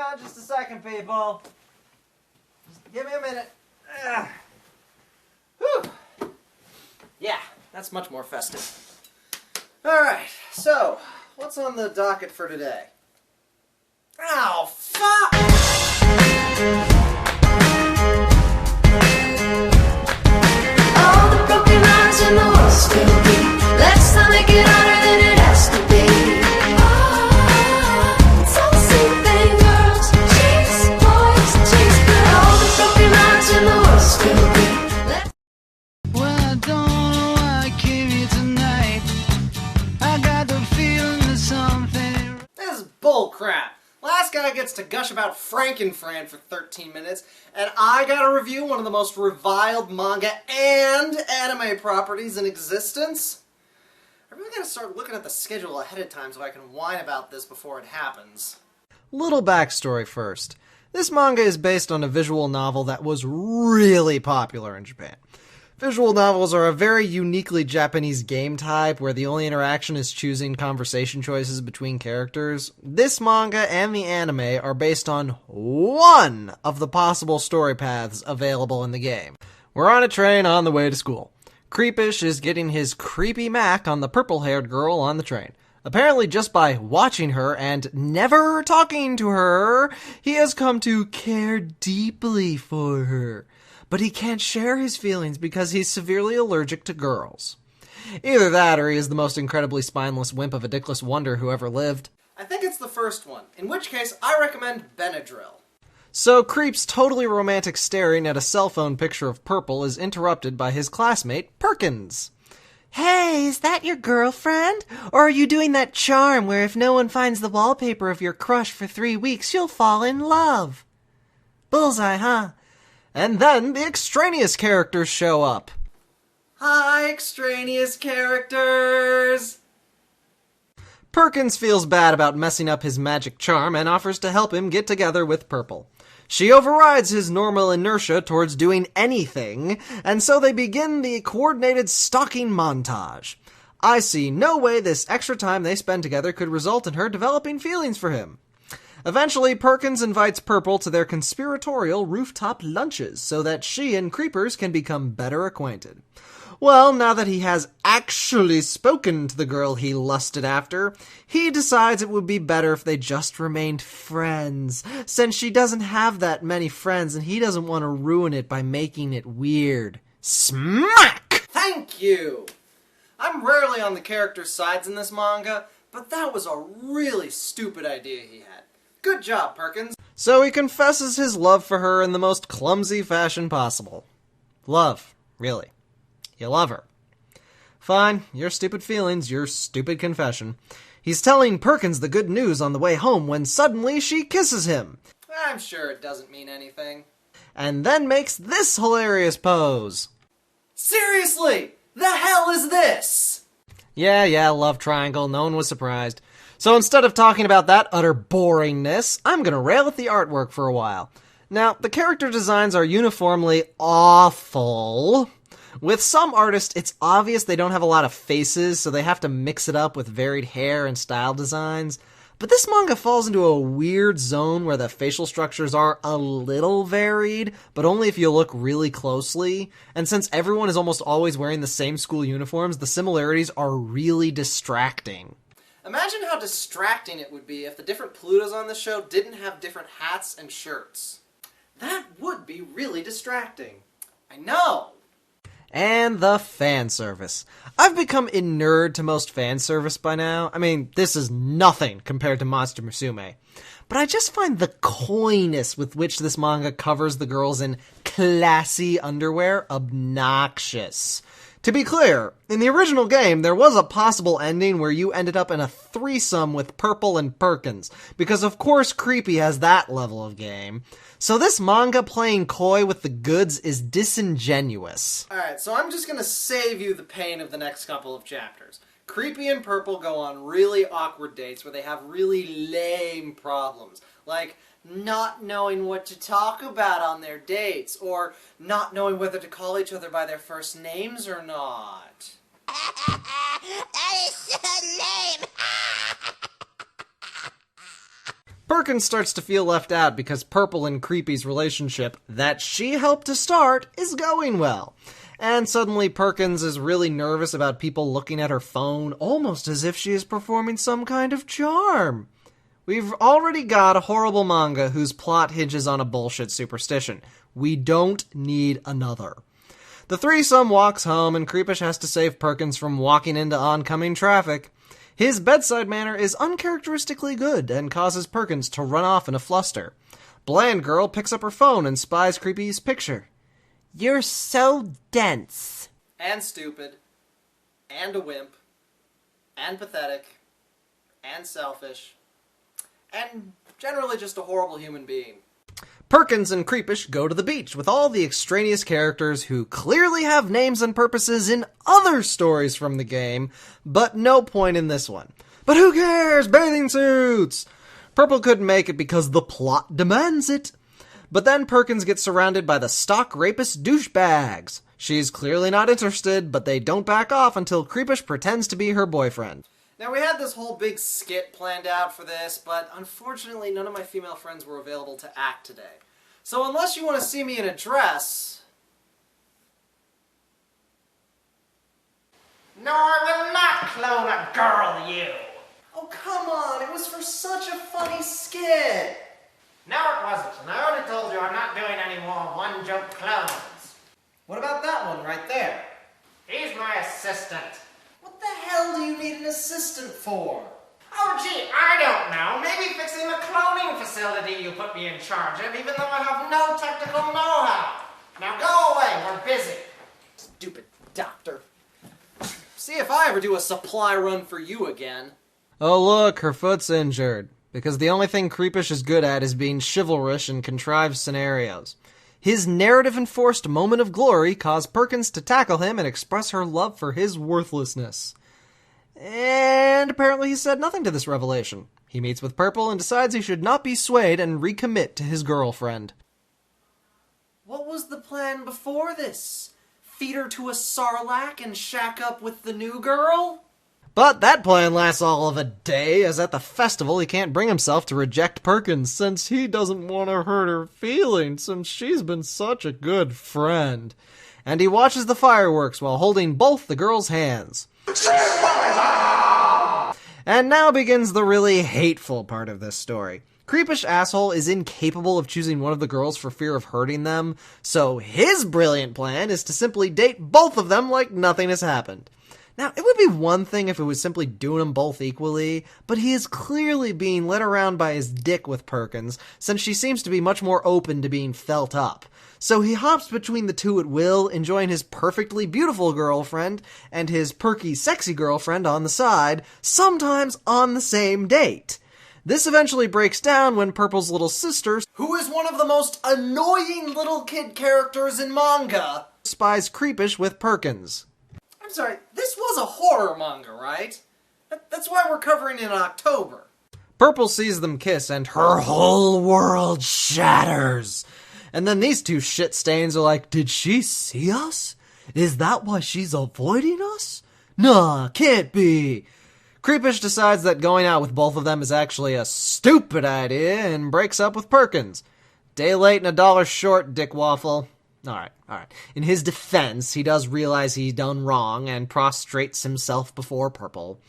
on just a second, people. Just give me a minute. Whew. Yeah, that's much more festive. Alright, so, what's on the docket for today? Oh, fuck! All the broken hearts in the world still beat. Let's not make it harder than it has to be. Oh, it's all the same thing, girls. Chase boys, chase girls. All the broken hearts in the world still beat. Well, I don't know why I came here tonight. I got the feeling that something... This is bullcrap. Last guy gets to gush about Frankenfran for 13 minutes, and I gotta review one of the most reviled manga and anime properties in existence? I really gotta start looking at the schedule ahead of time so I can whine about this before it happens. Little backstory first. This manga is based on a visual novel that was really popular in Japan. Visual novels are a very uniquely Japanese game type where the only interaction is choosing conversation choices between characters. This manga and the anime are based on one of the possible story paths available in the game. We're on a train on the way to school. Creepish is getting his creepy mac on the purple-haired girl on the train. Apparently just by watching her and never talking to her, he has come to care deeply for her. But he can't share his feelings because he's severely allergic to girls. Either that, or he is the most incredibly spineless wimp of a dickless wonder who ever lived. I think it's the first one, in which case I recommend Benadryl. So Creep's totally romantic staring at a cell phone picture of Purple is interrupted by his classmate, Perkins. Hey, is that your girlfriend? Or are you doing that charm where if no one finds the wallpaper of your crush for 3 weeks, you'll fall in love? Bullseye, huh? And then the extraneous characters show up. Hi, extraneous characters! Perkins feels bad about messing up his magic charm and offers to help him get together with Purple. She overrides his normal inertia towards doing anything, and so they begin the coordinated stalking montage. I see no way this extra time they spend together could result in her developing feelings for him. Eventually, Perkins invites Purple to their conspiratorial rooftop lunches so that she and Creepers can become better acquainted. Well, now that he has actually spoken to the girl he lusted after, he decides it would be better if they just remained friends, since she doesn't have that many friends and he doesn't want to ruin it by making it weird. Smack! Thank you! I'm rarely on the characters' sides in this manga, but that was a really stupid idea he had. Good job, Perkins. So he confesses his love for her in the most clumsy fashion possible. Love, really. You love her. Fine, your stupid feelings, your stupid confession. He's telling Perkins the good news on the way home when suddenly she kisses him. I'm sure it doesn't mean anything. And then makes this hilarious pose. Seriously! The hell is this? Yeah, love triangle, no one was surprised. So instead of talking about that utter boringness, I'm gonna rail at the artwork for a while. Now, the character designs are uniformly awful. With some artists, it's obvious they don't have a lot of faces, so they have to mix it up with varied hair and style designs. But this manga falls into a weird zone where the facial structures are a little varied, but only if you look really closely. And since everyone is almost always wearing the same school uniforms, the similarities are really distracting. Imagine how distracting it would be if the different Plutos on the show didn't have different hats and shirts. That would be really distracting. I know! And the fan service. I've become inured to most fan service by now. I mean, this is nothing compared to Monster Musume. But I just find the coyness with which this manga covers the girls in classy underwear obnoxious. To be clear, in the original game, there was a possible ending where you ended up in a threesome with Purple and Perkins, because of course Creepy has that level of game. So this manga playing coy with the goods is disingenuous. Alright, so I'm just gonna save you the pain of the next couple of chapters. Creepy and Purple go on really awkward dates where they have really lame problems, like not knowing what to talk about on their dates, or not knowing whether to call each other by their first names or not. That is so lame! Perkins starts to feel left out because Purple and Creepy's relationship that she helped to start is going well. And suddenly Perkins is really nervous about people looking at her phone, almost as if she is performing some kind of charm. We've already got a horrible manga whose plot hinges on a bullshit superstition. We don't need another. The threesome walks home and Creepish has to save Perkins from walking into oncoming traffic. His bedside manner is uncharacteristically good and causes Perkins to run off in a fluster. Bland Girl picks up her phone and spies Creepy's picture. You're so dense. And stupid. And a wimp. And pathetic. And selfish. And generally just a horrible human being. Perkins and Creepish go to the beach with all the extraneous characters who clearly have names and purposes in other stories from the game, but no point in this one. But who cares? Bathing suits! Purple couldn't make it because the plot demands it. But then Perkins gets surrounded by the stock rapist douchebags. She's clearly not interested, but they don't back off until Creepish pretends to be her boyfriend. Now, we had this whole big skit planned out for this, but unfortunately none of my female friends were available to act today. So unless you want to see me in a dress... No, I will not clone a girl, you! Oh, come on! It was for such a funny skit! No, it wasn't, and I already told you I'm not doing any more one-joke clones. What about that one right there? He's my assistant. What the hell do you need an assistant for? Oh, gee, I don't know. Maybe fixing the cloning facility you put me in charge of, even though I have no technical know-how. Now go away, we're busy. Stupid doctor. See if I ever do a supply run for you again. Oh look, her foot's injured. Because the only thing Creepish is good at is being chivalrous in contrived scenarios. His narrative-enforced moment of glory caused Perkins to tackle him and express her love for his worthlessness. And apparently he said nothing to this revelation. He meets with Purple and decides he should not be swayed and recommit to his girlfriend. What was the plan before this? Feed her to a sarlacc and shack up with the new girl? But that plan lasts all of a day, as at the festival he can't bring himself to reject Perkins since he doesn't want to hurt her feelings since she's been such a good friend. And he watches the fireworks while holding both the girls' hands. And now begins the really hateful part of this story. Creepish asshole is incapable of choosing one of the girls for fear of hurting them, so his brilliant plan is to simply date both of them like nothing has happened. Now, it would be one thing if it was simply doing them both equally, but he is clearly being led around by his dick with Perkins, since she seems to be much more open to being felt up. So he hops between the two at will, enjoying his perfectly beautiful girlfriend and his perky sexy girlfriend on the side, sometimes on the same date. This eventually breaks down when Purple's little sister, Who is one of the most annoying little kid characters in manga? spies Creepish with Perkins. I'm sorry, this was a horror manga, right? That's why we're covering it in October. Purple sees them kiss and her whole world shatters. And then these two shit stains are like, did she see us? Is that why she's avoiding us? Nah, can't be. Creepish decides that going out with both of them is actually a stupid idea and breaks up with Perkins. Day late and $1 short, Dick Waffle. Alright. In his defense, he does realize he's done wrong and prostrates himself before Purple.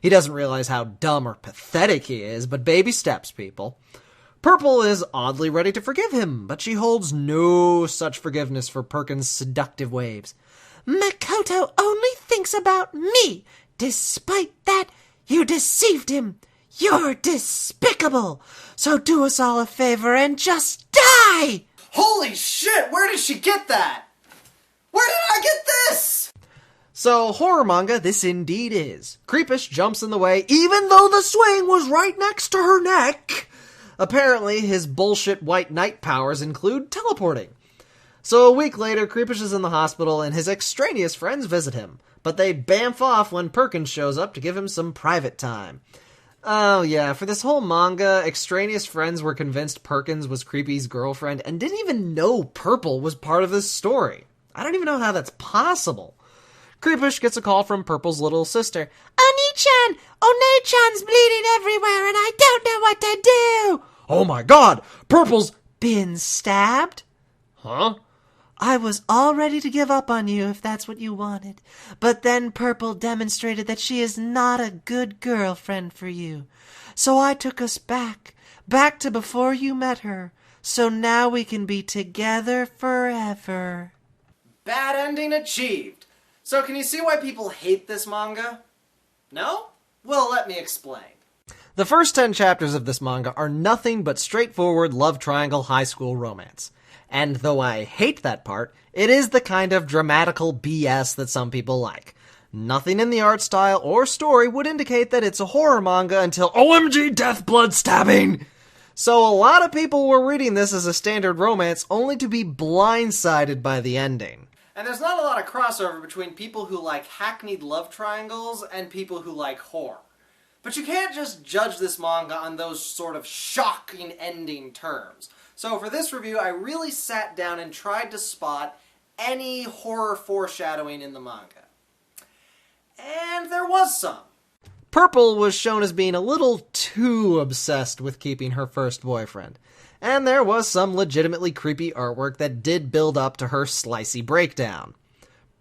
He doesn't realize how dumb or pathetic he is, but baby steps, people. Purple is oddly ready to forgive him, but she holds no such forgiveness for Perkins' seductive waves. Makoto only thinks about me. Despite that, you deceived him. You're despicable. So do us all a favor and just die! Holy shit, where did she get that? Where did I get this? So, horror manga this indeed is. Creepish jumps in the way, even though the swing was right next to her neck. Apparently, his bullshit white knight powers include teleporting. So a week later, Creepish is in the hospital and his extraneous friends visit him. But they bamf off when Perkins shows up to give him some private time. Oh yeah, for this whole manga, extraneous friends were convinced Perkins was Creepy's girlfriend and didn't even know Purple was part of this story. I don't even know how that's possible. Creepish gets a call from Purple's little sister. Oni-chan! Oni-chan's bleeding everywhere and I don't know what to do! Oh my god, Purple's been stabbed? Huh? I was all ready to give up on you if that's what you wanted. But then Purple demonstrated that she is not a good girlfriend for you. So I took us back to before you met her. So now we can be together forever. Bad ending achieved. So can you see why people hate this manga? No? Well, let me explain. The first 10 chapters of this manga are nothing but straightforward love triangle high school romance. And though I hate that part, it is the kind of dramatical BS that some people like. Nothing in the art style or story would indicate that it's a horror manga until OMG death blood stabbing! So a lot of people were reading this as a standard romance only to be blindsided by the ending. And there's not a lot of crossover between people who like hackneyed love triangles and people who like horror. But you can't just judge this manga on those sort of shocking ending terms. So for this review, I really sat down and tried to spot any horror foreshadowing in the manga. And there was some. Purple was shown as being a little too obsessed with keeping her first boyfriend. And there was some legitimately creepy artwork that did build up to her slicey breakdown.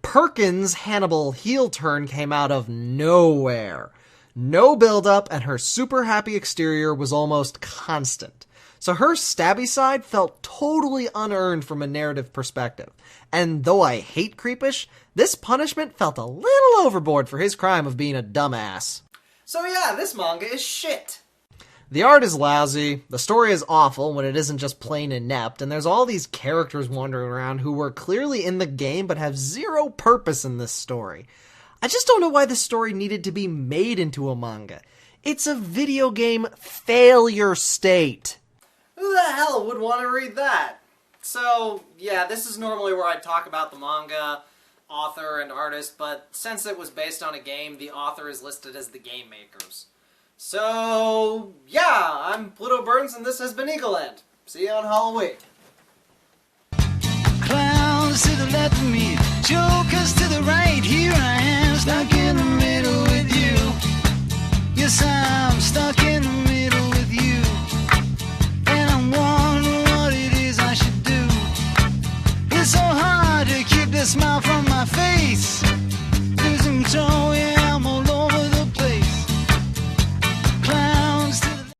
Perkins' Hannibal heel turn came out of nowhere. No build-up, and her super happy exterior was almost constant. So her stabby side felt totally unearned from a narrative perspective. And though I hate Creepish, this punishment felt a little overboard for his crime of being a dumbass. So yeah, this manga is shit. The art is lousy, the story is awful when it isn't just plain inept, and there's all these characters wandering around who were clearly in the game but have zero purpose in this story. I just don't know why this story needed to be made into a manga. It's a video game failure state. Who the hell would want to read that? So, yeah, this is normally where I talk about the manga, author, and artist, but since it was based on a game, the author is listed as the game makers. So, yeah, I'm Plutoburns, and this has been Eagleland. See you on Halloween. Clowns to the left of me,